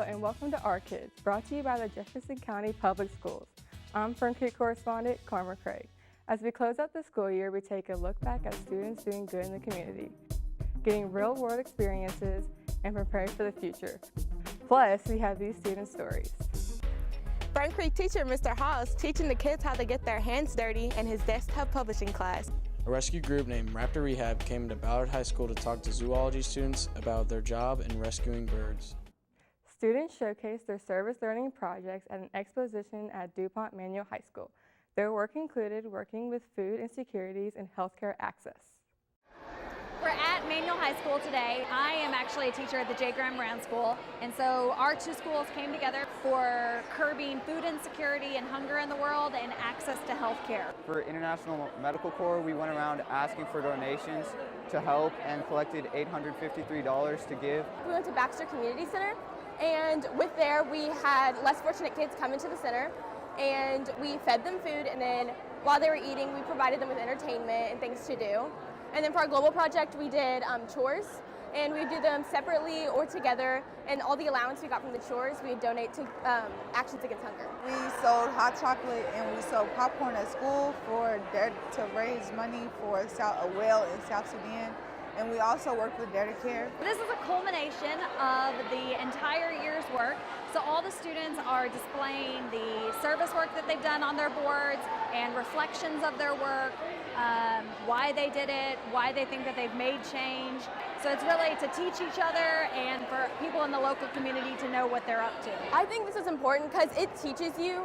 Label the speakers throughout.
Speaker 1: and welcome to Our Kids, brought to you by the Jefferson County Public Schools. I'm Fern Creek correspondent Carmen Craig. As we close out the school year, we take a look back at students doing good in the community, getting real-world experiences, and preparing for the future. Plus, we have these student stories.
Speaker 2: Fern Creek teacher Mr. Haas teaching the kids how to get their hands dirty in his desktop publishing class.
Speaker 3: A rescue group named Raptor Rehab came to Ballard High School to talk to zoology students about their job in rescuing birds.
Speaker 1: Students showcased their service learning projects at an exposition at DuPont Manual High School. Their work included working with food insecurities and healthcare access.
Speaker 4: We're at Manual High School today. I am actually a teacher at the J. Graham Brown School, and so our two schools came together for curbing food insecurity and hunger in the world and access to health care.
Speaker 5: For International Medical Corps, we went around asking for donations to help and collected $853 to give.
Speaker 2: We went to Baxter Community Center, and with there we had less fortunate kids come into the center, and we fed them food, and then while they were eating, we provided them with entertainment and things to do. And then for our global project, we did chores, and we do them separately or together, and all the allowance we got from the chores, we donate to Actions Against Hunger.
Speaker 6: We sold hot chocolate and we sold popcorn at school to raise money for a well in South Sudan. And we also work with Dare to Care.
Speaker 4: This is a culmination of the entire year's work. So all the students are displaying the service work that they've done on their boards and reflections of their work, why they did it, why they think that they've made change. So it's really to teach each other and for people in the local community to know what they're up to.
Speaker 2: I think this is important because it teaches you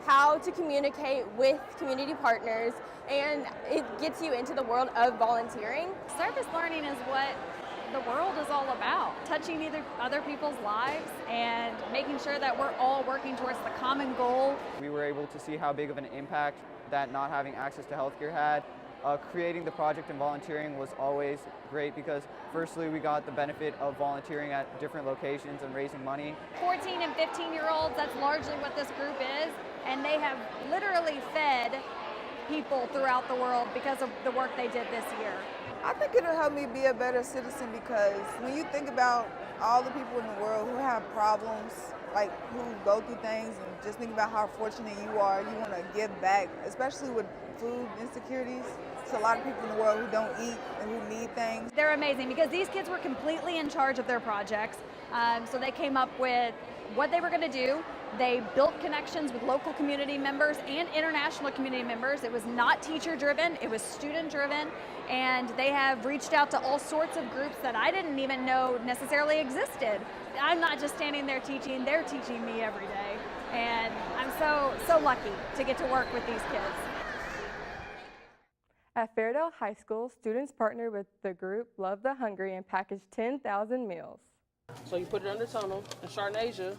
Speaker 2: how to communicate with community partners, and it gets you into the world of volunteering.
Speaker 4: Service learning is what the world is all about, touching other people's lives and making sure that we're all working towards the common goal.
Speaker 5: We were able to see how big of an impact that not having access to healthcare had. Creating the project and volunteering was always great because firstly we got the benefit of volunteering at different locations and raising money.
Speaker 4: 14 and 15-year-olds, that's largely what this group is, and they have literally fed people throughout the world because of the work they did this year.
Speaker 6: I think it'll help me be a better citizen because when you think about all the people in the world who have problems, like who go through things, and just think about how fortunate you are, you want to give back, especially with food insecurities. There's a lot of people in the world who don't eat and who need things.
Speaker 4: They're amazing because these kids were completely in charge of their projects. So they came up with what they were going to do. They built connections with local community members and international community members. It was not teacher-driven, it was student-driven, and they have reached out to all sorts of groups that I didn't even know necessarily existed. I'm not just standing there teaching, they're teaching me every day, and I'm so lucky to get to work with these kids.
Speaker 1: At Fairdale High School, students partnered with the group Love the Hungry and packaged 10,000 meals.
Speaker 7: So you put it on the tunnel, and Sharnasia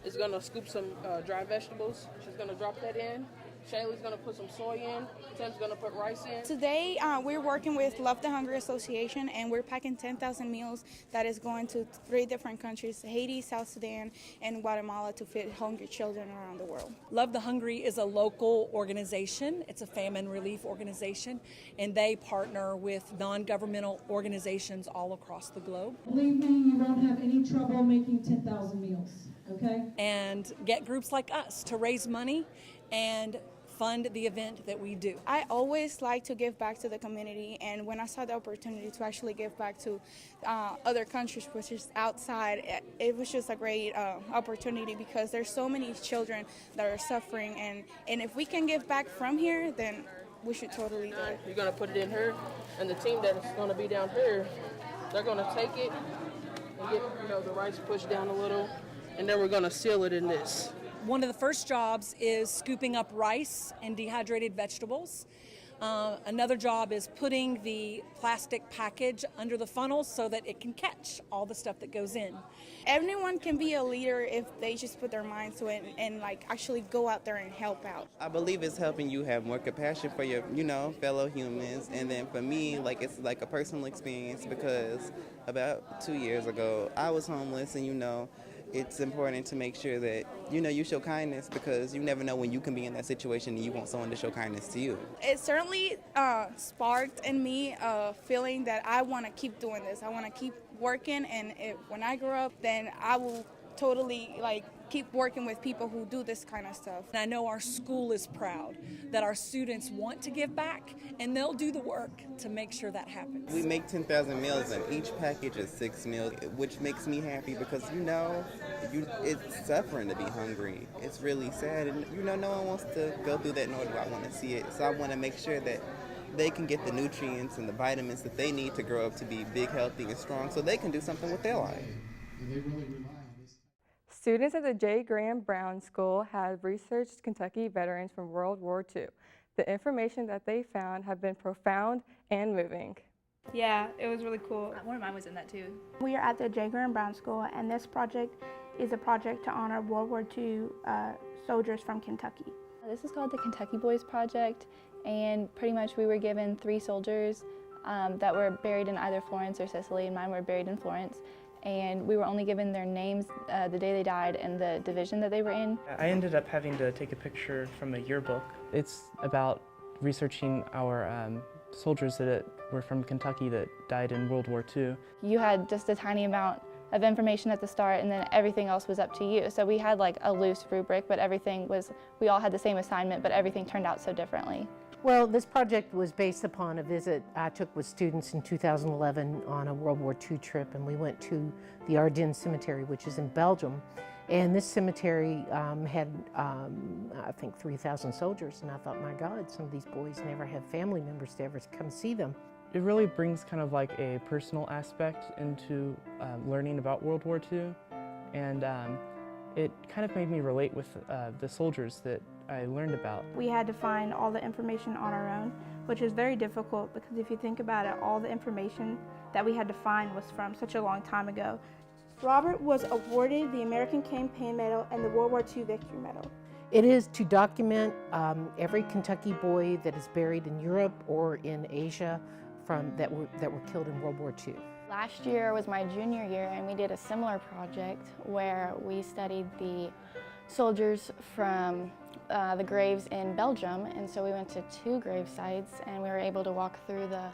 Speaker 7: is going to scoop some dry vegetables. She's going to drop that in. Shaylee's going to put some soy in. Tim's going to put rice in.
Speaker 8: Today, we're working with Love the Hungry Association, and we're packing 10,000 meals that is going to 3 different countries, Haiti, South Sudan, and Guatemala, to feed hungry children around the world.
Speaker 9: Love the Hungry is a local organization. It's a famine relief organization, and they partner with non-governmental organizations all across the globe.
Speaker 10: Believe me, you won't have any trouble making 10,000 meals, okay?
Speaker 9: And get groups like us to raise money and fund the event that we do.
Speaker 8: I always like to give back to the community, and when I saw the opportunity to actually give back to other countries, which is outside, it was just a great opportunity because there's so many children that are suffering, and if we can give back from here, then we should totally do it.
Speaker 7: You're going to put it in here, and the team that's going to be down here, they're going to take it and get the rice pushed down a little, and then we're going to seal it in this.
Speaker 9: One of the first jobs is scooping up rice and dehydrated vegetables. Another job is putting the plastic package under the funnel so that it can catch all the stuff that goes in.
Speaker 8: Everyone can be a leader if they just put their minds to it and actually go out there and help out.
Speaker 11: I believe it's helping you have more compassion for your, fellow humans. And then for me, it's like a personal experience because about 2 years ago, I was homeless, and it's important to make sure that, you show kindness because you never know when you can be in that situation and you want someone to show kindness to you.
Speaker 8: It certainly sparked in me a feeling that I want to keep doing this. I want to keep working, and when I grow up, then I will totally like keep working with people who do this kind of stuff.
Speaker 9: And I know our school is proud that our students want to give back, and they'll do the work to make sure that happens.
Speaker 11: We make 10,000 meals, and each package is 6 meals, which makes me happy because, it's suffering to be hungry. It's really sad, and, no one wants to go through that, nor do I want to see it. So I want to make sure that they can get the nutrients and the vitamins that they need to grow up to be big, healthy, and strong so they can do something with their life.
Speaker 1: Students at the J. Graham Brown School have researched Kentucky veterans from World War II. The information that they found have been profound and moving.
Speaker 12: Yeah, it was really cool.
Speaker 4: One of mine was in that too.
Speaker 12: We are at the J. Graham Brown School, and this project is a project to honor World War II soldiers from Kentucky.
Speaker 13: This is called the Kentucky Boys Project, and pretty much we were given 3 soldiers that were buried in either Florence or Sicily, and mine were buried in Florence. And we were only given their names the day they died and the division that they were in.
Speaker 14: I ended up having to take a picture from a yearbook. It's about researching our soldiers that were from Kentucky that died in World War II.
Speaker 13: You had just a tiny amount of information at the start, and then everything else was up to you. So we had like a loose rubric, but we all had the same assignment, but everything turned out so differently.
Speaker 15: Well, this project was based upon a visit I took with students in 2011 on a World War II trip, and we went to the Ardennes Cemetery, which is in Belgium. And this cemetery had, I think, 3,000 soldiers, and I thought, my God, some of these boys never have family members to ever come see them.
Speaker 14: It really brings kind of like a personal aspect into learning about World War II, and it kind of made me relate with the soldiers that I learned about.
Speaker 12: We had to find all the information on our own, which is very difficult because if you think about it, all the information that we had to find was from such a long time ago. Robert was awarded the American Campaign Medal and the World War II Victory Medal.
Speaker 15: It is to document every Kentucky boy that is buried in Europe or in Asia that were killed in World War II.
Speaker 13: Last year was my junior year, and we did a similar project where we studied the soldiers from the graves in Belgium, and so we went to 2 grave sites, and we were able to walk through the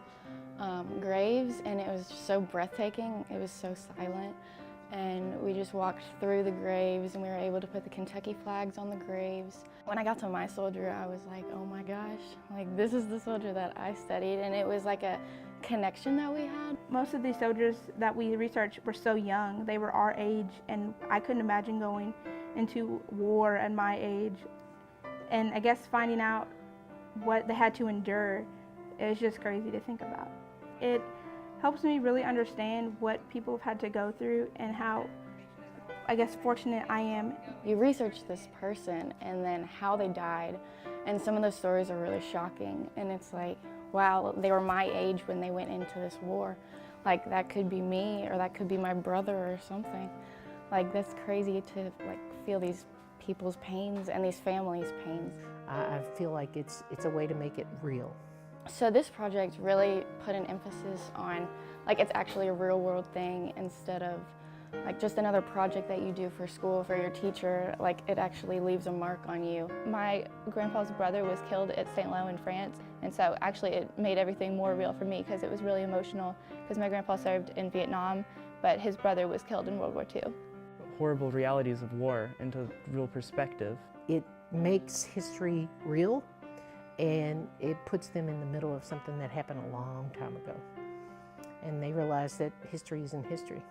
Speaker 13: graves, and it was just so breathtaking. It was so silent, and we just walked through the graves, and we were able to put the Kentucky flags on the graves. When I got to my soldier, I was like, oh my gosh, like this is the soldier that I studied, and it was like a connection that we had.
Speaker 12: Most of these soldiers that we researched were so young. They were our age, and I couldn't imagine going into war at my age. And I guess finding out what they had to endure is just crazy to think about. It helps me really understand what people have had to go through and how, I guess, fortunate I am.
Speaker 13: You research this person and then how they died, and some of those stories are really shocking, and it's like, wow, they were my age when they went into this war. Like, that could be me, or that could be my brother or something. Like, that's crazy to feel these people's pains and these families' pains.
Speaker 15: I feel like it's a way to make it real.
Speaker 13: So this project really put an emphasis on, it's actually a real world thing instead of just another project that you do for school, for your teacher. It actually leaves a mark on you. My grandpa's brother was killed at St. Lo in France, and so actually it made everything more real for me because it was really emotional because my grandpa served in Vietnam, but his brother was killed in World War II.
Speaker 14: Horrible realities of war into real perspective.
Speaker 15: It makes history real, and it puts them in the middle of something that happened a long time ago. And they realize that history isn't history.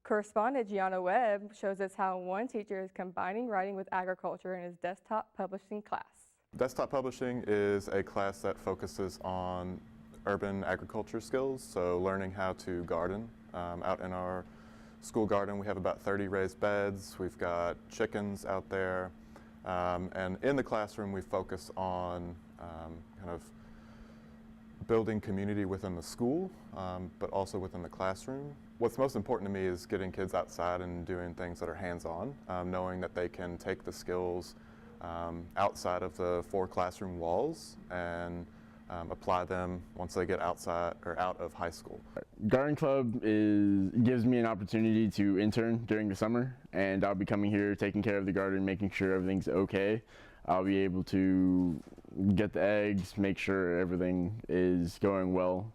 Speaker 1: Correspondent Gianna Webb shows us how one teacher is combining writing with agriculture in his desktop publishing class.
Speaker 16: Desktop publishing is a class that focuses on urban agriculture skills, so learning how to garden. Out in our school garden we have about 30 raised beds, we've got chickens out there, and in the classroom we focus on kind of building community within the school, but also within the classroom. What's most important to me is getting kids outside and doing things that are hands-on, knowing that they can take the skills outside of the 4 classroom walls and apply them once they get outside or out of high school.
Speaker 17: Garden Club gives me an opportunity to intern during the summer, and I'll be coming here taking care of the garden, making sure everything's okay. I'll be able to get the eggs, make sure everything is going well.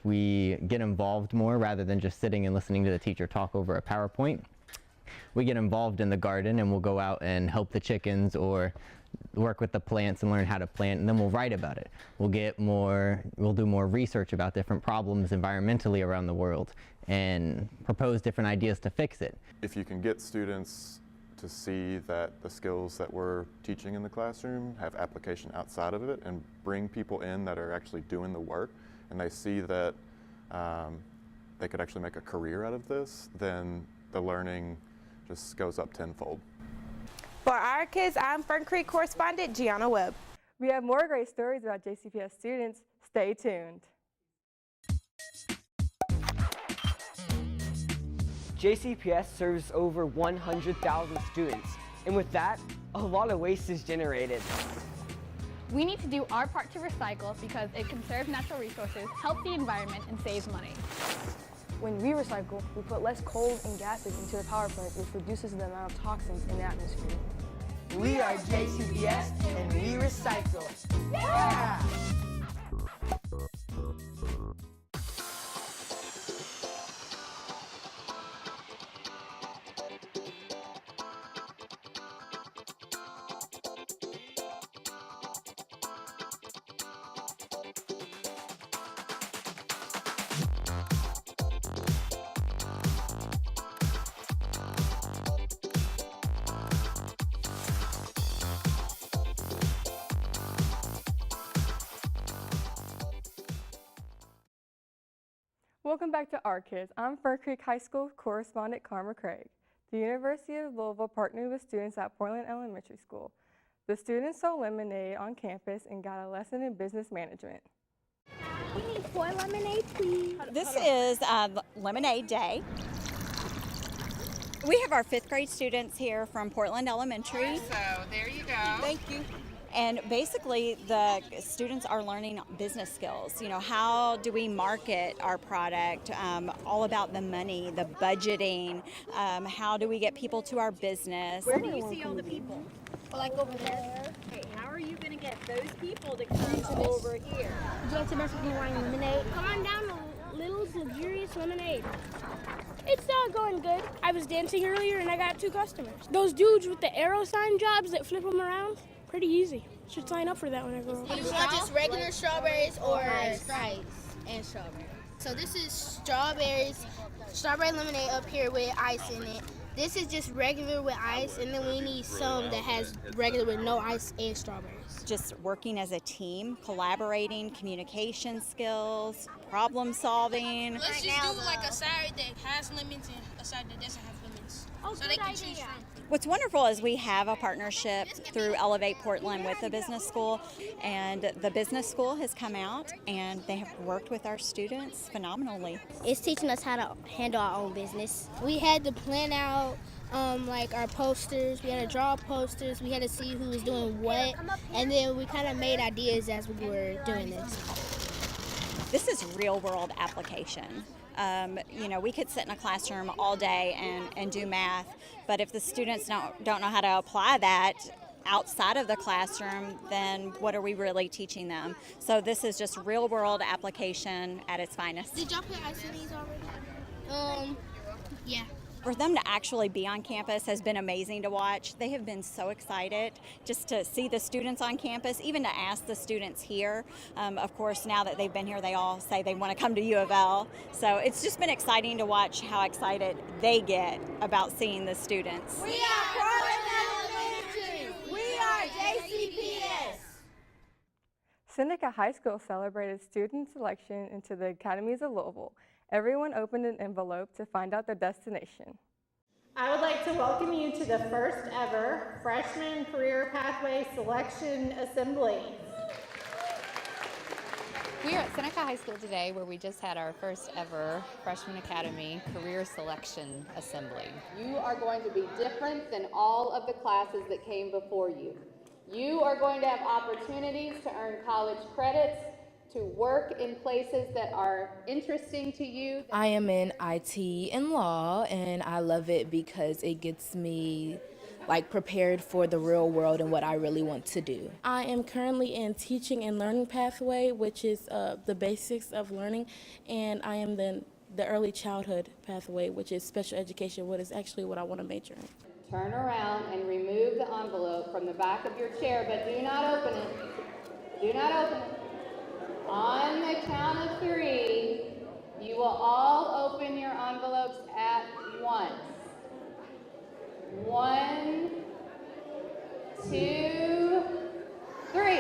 Speaker 18: we get involved more rather than just sitting and listening to the teacher talk over a PowerPoint. We get involved in the garden and we'll go out and help the chickens or work with the plants and learn how to plant, and then we'll write about it. We'll do more research about different problems environmentally around the world and propose different ideas to fix it.
Speaker 16: If you can get students to see that the skills that we're teaching in the classroom have application outside of it and bring people in that are actually doing the work, and they see that they could actually make a career out of this, then the learning just goes up tenfold.
Speaker 19: For our kids, I'm Fern Creek correspondent Gianna Webb.
Speaker 1: We have more great stories about JCPS students. Stay tuned.
Speaker 20: JCPS serves over 100,000 students, and with that, a lot of waste is generated.
Speaker 21: We need to do our part to recycle because it conserves natural resources, helps the environment, and saves money.
Speaker 22: When we recycle, we put less coal and gases into the power plant, which reduces the amount of toxins in the atmosphere.
Speaker 23: We are JCPS and we recycle. Yeah!
Speaker 1: Welcome back to Our Kids. I'm Fern Creek High School correspondent Karma Craig. The University of Louisville partnered with students at Portland Elementary School. The students sold lemonade on campus and got a lesson in business management.
Speaker 24: We need 4 lemonade, please.
Speaker 25: This is Lemonade Day. We have our 5th grade students here from Portland Elementary.
Speaker 26: So there you go.
Speaker 25: Thank you. And basically the students are learning business skills. You know, how do we market our product, all about the money, the budgeting, how do we get people to our business.
Speaker 4: Where do you see all the people?
Speaker 24: Like over there.
Speaker 4: Okay, how are you going to get those people to come over here?
Speaker 24: Would you like to mess with me wanting lemonade? Come on down to Little's Luxurious Lemonade. It's going good. I was dancing earlier and I got 2 customers. Those dudes with the arrow sign jobs that flip them around, pretty easy. Should sign up for that when I grow up.
Speaker 23: Do you want just regular strawberries or ice and strawberries? So this is strawberry lemonade up here with ice in it. This is just regular with ice, and then we need some that has regular with no ice and strawberries.
Speaker 25: Just working as a team, collaborating, communication skills, problem solving.
Speaker 23: Let's just do like a side that has lemons and a side that doesn't have lemons. So they can choose from.
Speaker 25: What's wonderful is we have a partnership through Elevate Portland with the business school, and the business school has come out and they have worked with our students phenomenally.
Speaker 24: It's teaching us how to handle our own business.
Speaker 23: We had to plan out like our posters, we had to draw posters, we had to see who was doing what, and then we kind of made ideas as we were doing this.
Speaker 25: This is real world application. You know, we could sit in a classroom all day and do math, but if the students don't know how to apply that outside of the classroom, then what are we really teaching them? So this is just real world application at its finest.
Speaker 23: Did y'all put ice in these already? Yeah.
Speaker 25: For them to actually be on campus has been amazing to watch. They have been so excited just to see the students on campus, even to ask the students here. Of course, now that they've been here, they all say they want to come to U of L. So it's just been exciting to watch how excited they get about seeing the students.
Speaker 23: We are Portland Elementary. We are JCPS.
Speaker 1: Seneca High School celebrated student selection into the Academies of Louisville. Everyone opened an envelope to find out their destination.
Speaker 27: I would like to welcome you to the first ever Freshman Career Pathway Selection Assembly.
Speaker 28: We are at Seneca High School today, where we just had our first ever Freshman Academy Career Selection Assembly.
Speaker 29: You are going to be different than all of the classes that came before you. You are going to have opportunities to earn college credits, to work in places that are interesting to you.
Speaker 30: I am in IT and law, and I love it because it gets me
Speaker 2: like prepared for the real world and what I really want to do.
Speaker 24: I am currently in teaching and learning pathway, which is the basics of learning, and I am the early childhood pathway, which is special education, what is actually what I want to major in.
Speaker 29: Turn around and remove the envelope from the back of your chair, but do not open it. Do not open it. On the count of 3, you will all open your envelopes at once. 1, 2, 3.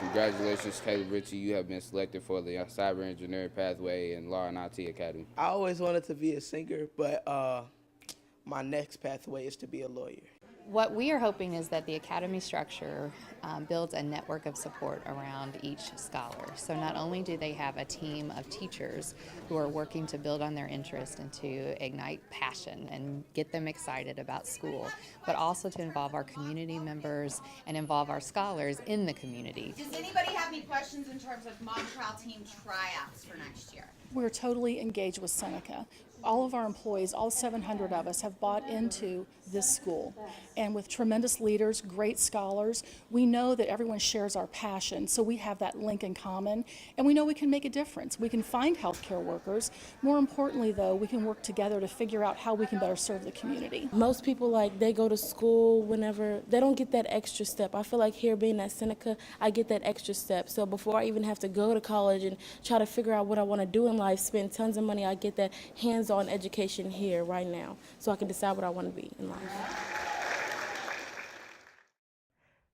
Speaker 3: Congratulations, Caleb Ritchie. You have been selected for the Cyber Engineering Pathway and Law and IT Academy.
Speaker 5: I always wanted to be a singer, but my next pathway is to be a lawyer.
Speaker 28: What we are hoping is that the academy structure builds a network of support around each scholar. So not only do they have a team of teachers who are working to build on their interest and to ignite passion and get them excited about school, but also to involve our community members and involve our scholars in the community.
Speaker 6: Does anybody have any questions in terms of mock trial team tryouts for next year?
Speaker 7: We're totally engaged with Seneca. All of our employees, all 700 of us, have bought into this school. And with tremendous leaders, great scholars, we know that everyone shares our passion, so we have that link in common, and we know we can make a difference. We can find healthcare workers. More importantly, though, we can work together to figure out how we can better serve the community.
Speaker 24: Most people, like, they go to school whenever, they don't get that extra step. I feel like here being at Seneca, I get that extra step. So before I even have to go to college and try to figure out what I want to do in life, spend tons of money, I get that hands-on education here right now, so I can decide what I want to be in life.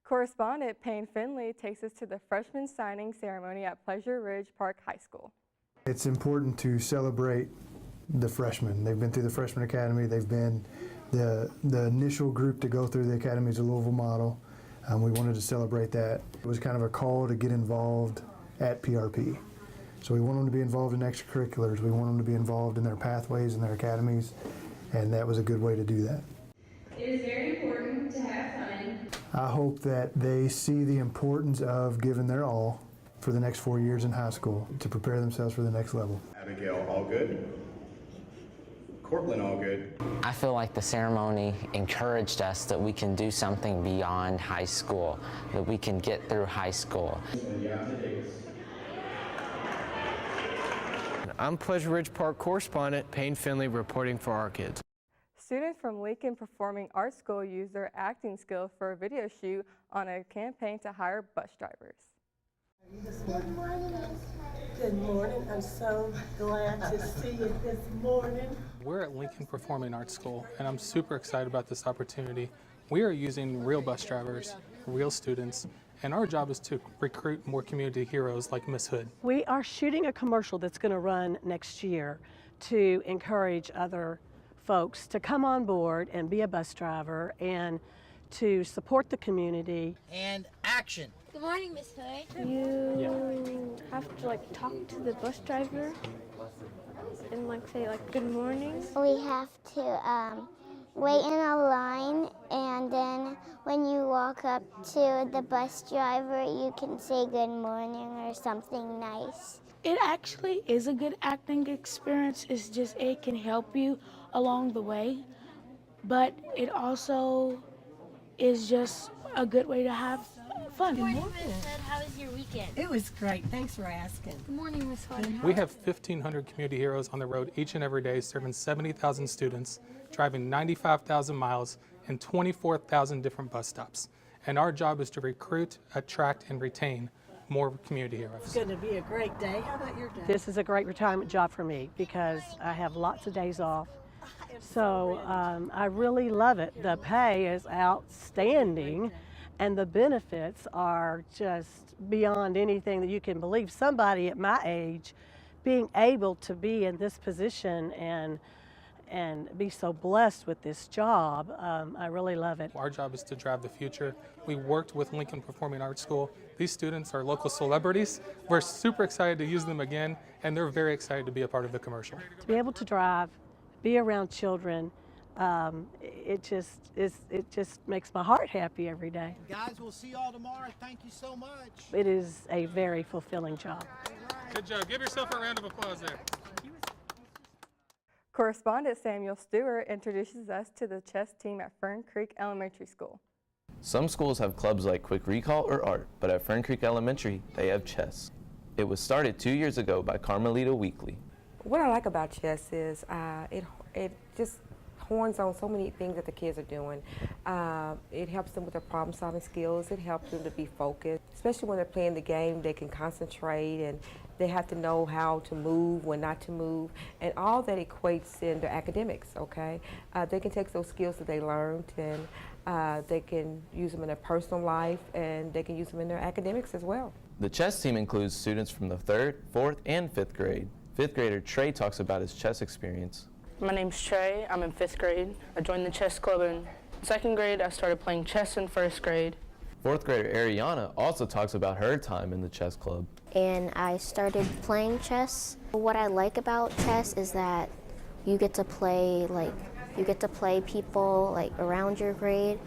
Speaker 1: Correspondent Payne Finley takes us to the freshman signing ceremony at Pleasure Ridge Park High School.
Speaker 8: It's important to celebrate the freshmen. They've been through the Freshman Academy. They've been the initial group to go through the Academies of Louisville model. We wanted to celebrate that. It was kind of a call to get involved at PRP. So we want them to be involved in extracurriculars. We want them to be involved in their pathways and their academies, and that was a good way to do that.
Speaker 6: It is very important to have fun.
Speaker 8: I hope that they see the importance of giving their all for the next 4 years in high school to prepare themselves for the next level.
Speaker 9: Abigail, all good? Cortland, all good?
Speaker 10: I feel like the ceremony encouraged us that we can do something beyond high school, that we can get through high school.
Speaker 26: I'm Pleasure Ridge Park correspondent Payne Finley reporting for our kids.
Speaker 1: Students from Lincoln Performing Arts School used their acting skills for a video shoot on a campaign to hire bus drivers.
Speaker 30: Good morning. Good morning. I'm so glad to see you this morning.
Speaker 31: We're at Lincoln Performing Arts School, and I'm super excited about this opportunity. We are using real bus drivers, real students, and our job is to recruit more community heroes like Miss Hood.
Speaker 32: We are shooting a commercial that's going to run next year to encourage other folks to come on board and be a bus driver and to support the community.
Speaker 33: And action.
Speaker 23: Good morning, Miss Hood.
Speaker 24: You have to like talk to the bus driver and like say like good morning.
Speaker 23: We have to wait in a line, and then when you walk up to the bus driver, you can say good morning or something nice.
Speaker 24: It actually is a good acting experience. It's just it can help you along the way, but it also is just a good way to have fun.
Speaker 23: Good morning, Miss Hood. How was your weekend?
Speaker 33: It was great. Thanks for asking.
Speaker 23: Good morning, Miss Hood.
Speaker 31: We have 1,500 community heroes on the road each and every day, serving 70,000 students, driving 95,000 miles, and 24,000 different bus stops. And our job is to recruit, attract, and retain more community heroes.
Speaker 33: It's going to be a great day. How about your day?
Speaker 32: This is a great retirement job for me because I have lots of days off. So I really love it. The pay is outstanding and the benefits are just beyond anything that you can believe. Somebody at my age being able to be in this position and be so blessed with this job, I really love it.
Speaker 31: Our job is to drive the future. We worked with Lincoln Performing Arts School. These students are local celebrities. We're super excited to use them again, and they're very excited to be a part of the commercial.
Speaker 32: To be able to drive, be around children, it just makes my heart happy every day.
Speaker 33: Guys, we'll see you all tomorrow. Thank you so much.
Speaker 32: It is a very fulfilling job.
Speaker 31: Good job. Give yourself a round of applause there.
Speaker 1: Correspondent Samuel Stewart introduces us to the chess team at Fern Creek Elementary School.
Speaker 4: Some schools have clubs like Quick Recall or Art, but at Fern Creek Elementary, they have chess. It was started 2 years ago by Carmelita Weekly.
Speaker 11: What I like about chess is it just horns on so many things that the kids are doing. It helps them with their problem-solving skills. It helps them to be focused. Especially when they're playing the game, they can concentrate and they have to know how to move, when not to move, and all that equates in their academics, okay? They can take those skills that they learned and they can use them in their personal life and they can use them in their academics as well.
Speaker 4: The chess team includes students from the 3rd, 4th, and 5th grade. 5th grader Trey talks about his chess experience.
Speaker 12: My name's Trey. I'm in 5th grade. I joined the chess club in 2nd grade. I started playing chess in 1st grade.
Speaker 4: 4th grader Ariana also talks about her time in the chess club.
Speaker 13: And I started playing chess. What I like about chess is that you get to play people around your grade,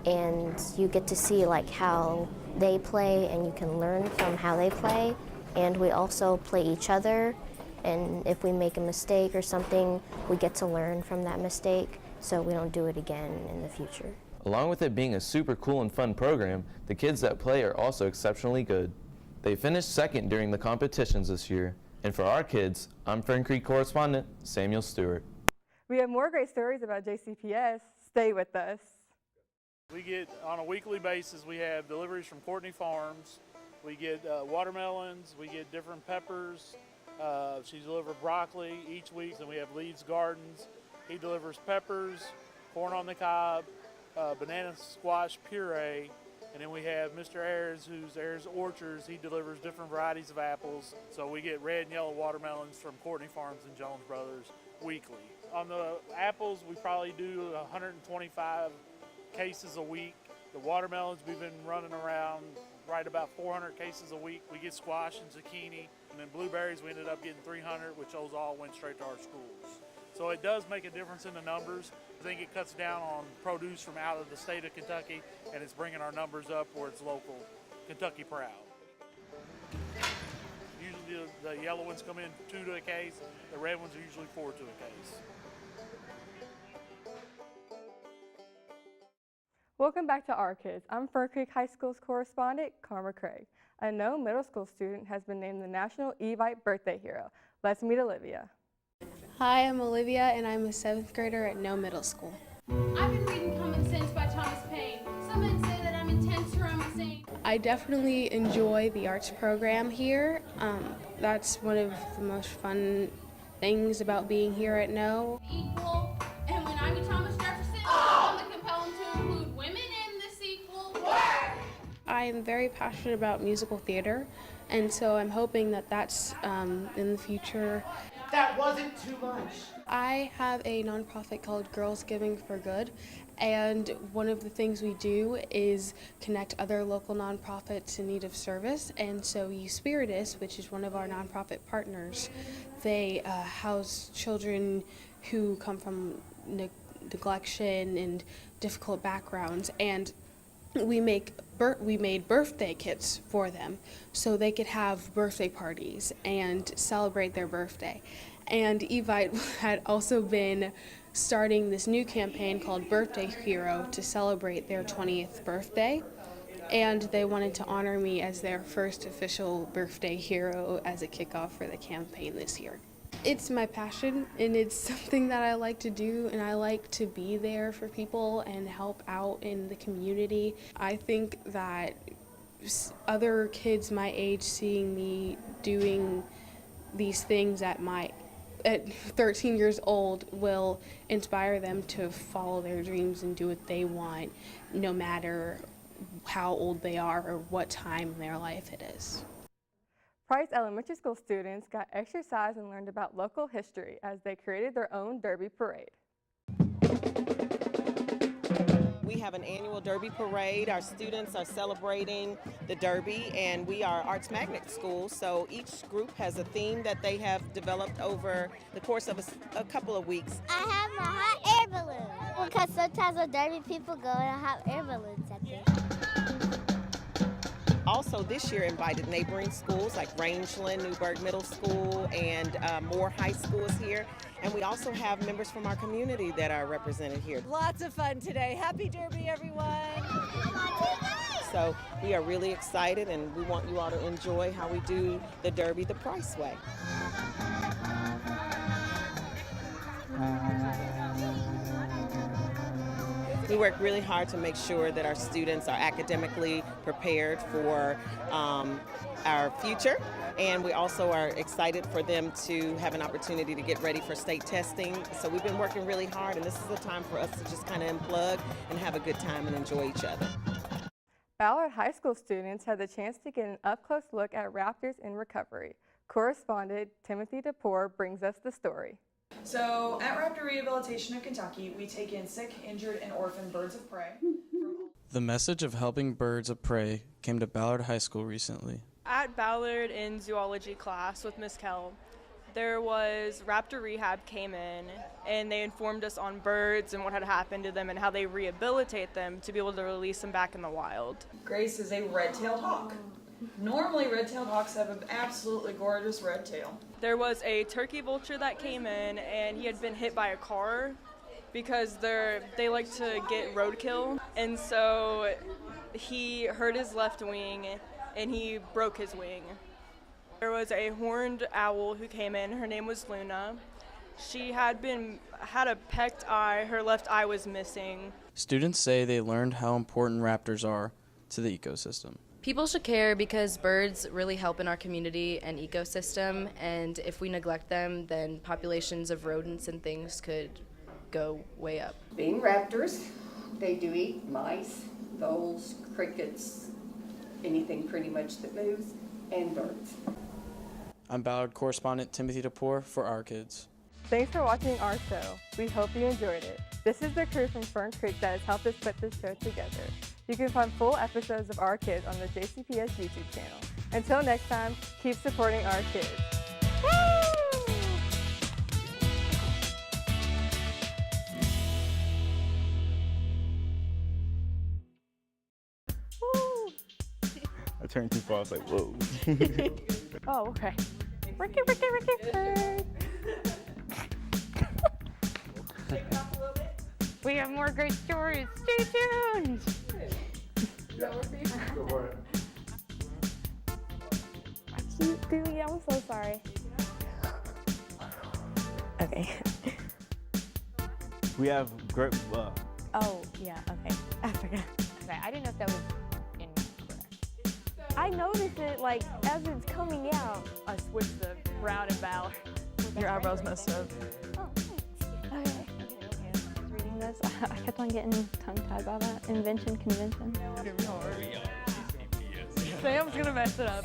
Speaker 13: and you get to see how they play, and you can learn from how they play. And we also play each other, and if we make a mistake or something, we get to learn from that mistake so we don't do it again in the future.
Speaker 4: Along with it being a super cool and fun program, the kids that play are also exceptionally good. They finished 2nd during the competitions this year. And for our kids, I'm Fern Creek correspondent Samuel Stewart.
Speaker 1: We have more great stories about JCPS. Stay with us.
Speaker 14: We get, on a weekly basis, we have deliveries from Courtney Farms. We get watermelons, we get different peppers. She delivers broccoli each week, and we have Leeds Gardens. He delivers peppers, corn on the cob, banana squash puree, and then we have Mr. Ayers, who's Ayers Orchards. He delivers different varieties of apples. So we get red and yellow watermelons from Courtney Farms and Jones Brothers weekly. On the apples, we probably do 125 cases a week. The watermelons, we've been running around right about 400 cases a week. We get squash and zucchini, and then blueberries, we ended up getting 300, which those all went straight to our schools. So it does make a difference in the numbers. I think it cuts down on produce from out of the state of Kentucky, and it's bringing our numbers up where it's local, Kentucky proud. Usually the yellow ones come in 2 to a case, the red ones are usually 4 to a case.
Speaker 1: Welcome back to Our Kids. I'm Fern Creek High School's correspondent, Karma Craig. A No middle school student has been named the National Evite Birthday Hero. Let's meet Olivia.
Speaker 15: Hi, I'm Olivia, and I'm a 7th grader at No Middle School.
Speaker 24: I've been reading Common Sense by Thomas Paine. Some men say that I'm intense or I'm insane.
Speaker 15: I definitely enjoy the arts program here. That's one of the most fun things about being here at No.
Speaker 24: Equal, and when I meet Thomas Jefferson, I'm going to compel him to include women in the sequel.
Speaker 15: I am very passionate about musical theater, and so I'm hoping that that's in the future.
Speaker 33: That wasn't too much.
Speaker 15: I have a nonprofit called Girls Giving for Good, and one of the things we do is connect other local nonprofits in need of service. And so Spiritus, which is one of our nonprofit partners, they house children who come from neglection and difficult backgrounds, and we made birthday kits for them so they could have birthday parties and celebrate their birthday. And Evite had also been starting this new campaign called Birthday Hero to celebrate their 20th birthday, and they wanted to honor me as their first official birthday hero as a kickoff for the campaign this year. It's my passion, and it's something that I like to do, and I like to be there for people and help out in the community. I think that other kids my age seeing me doing these things at 13 years old will inspire them to follow their dreams and do what they want, no matter how old they are or what time in their life it is.
Speaker 1: Price Elementary School students got exercise and learned about local history as they created their own Derby Parade.
Speaker 16: We have an annual Derby Parade. Our students are celebrating the Derby, and we are Arts Magnet School, so each group has a theme that they have developed over the course of a couple of weeks.
Speaker 23: I have my hot air balloon because sometimes the Derby people go and have air balloons at them.
Speaker 16: also this year invited neighboring schools like Rangeland, Newburgh Middle School, and Moore High School is here. And we also have members from our community that are represented here.
Speaker 2: Lots of fun today. Happy Derby, everyone.
Speaker 16: So we are really excited, and we want you all to enjoy how we do the Derby the Price way. We work really hard to make sure that our students are academically prepared for our future, and we also are excited for them to have an opportunity to get ready for state testing. So we've been working really hard, and this is a time for us to just kind of unplug and have a good time and enjoy each other.
Speaker 1: Ballard High School students had the chance to get an up-close look at raptors in recovery. Correspondent Timothy DePore brings us the story.
Speaker 3: So at Raptor Rehabilitation of Kentucky, we take in sick, injured, and orphaned birds of prey.
Speaker 5: The message of helping birds of prey came to Ballard High School recently.
Speaker 17: At Ballard in zoology class with Miss Kell, there was raptor rehab came in, and they informed us on birds and what had happened to them and how they rehabilitate them to be able to release them back in the wild.
Speaker 3: Grace is a red-tailed hawk. Normally, red-tailed hawks have an absolutely gorgeous red tail.
Speaker 17: There was a turkey vulture that came in, and he had been hit by a car because they like to get roadkill, and so he hurt his left wing and he broke his wing. There was a horned owl who came in. Her name was Luna. She had a pecked eye. Her left eye was missing.
Speaker 5: Students say they learned how important raptors are to the ecosystem.
Speaker 18: People should care because birds really help in our community and ecosystem, and if we neglect them, then populations of rodents and things could go way up.
Speaker 19: Being raptors, they do eat mice, voles, crickets, anything pretty much that moves, and birds.
Speaker 5: I'm Ballard correspondent Timothy DePore for Our Kids.
Speaker 1: Thanks for watching our show. We hope you enjoyed it. This is the crew from Fern Creek that has helped us put this show together. You can find full episodes of Our Kids on the JCPS YouTube channel. Until next time, keep supporting our kids. Woo! Woo!
Speaker 20: I turned too far, I was like, whoa.
Speaker 1: Oh, okay. Ricky, Fern.
Speaker 21: We have more great stories. Stay tuned.
Speaker 20: Go for it.
Speaker 21: I'm so sorry. Okay.
Speaker 20: We have great.
Speaker 21: Oh, yeah, okay. I forgot. Okay, I didn't know if that was incorrect. I noticed it, like, as it's coming out. I switched the roundabout. Your eyebrows messed up. Oh, thanks. Okay. Reading this, I kept on getting tongue-tied by that. Invention, convention. It's gonna be hard. Sam's gonna mess it up.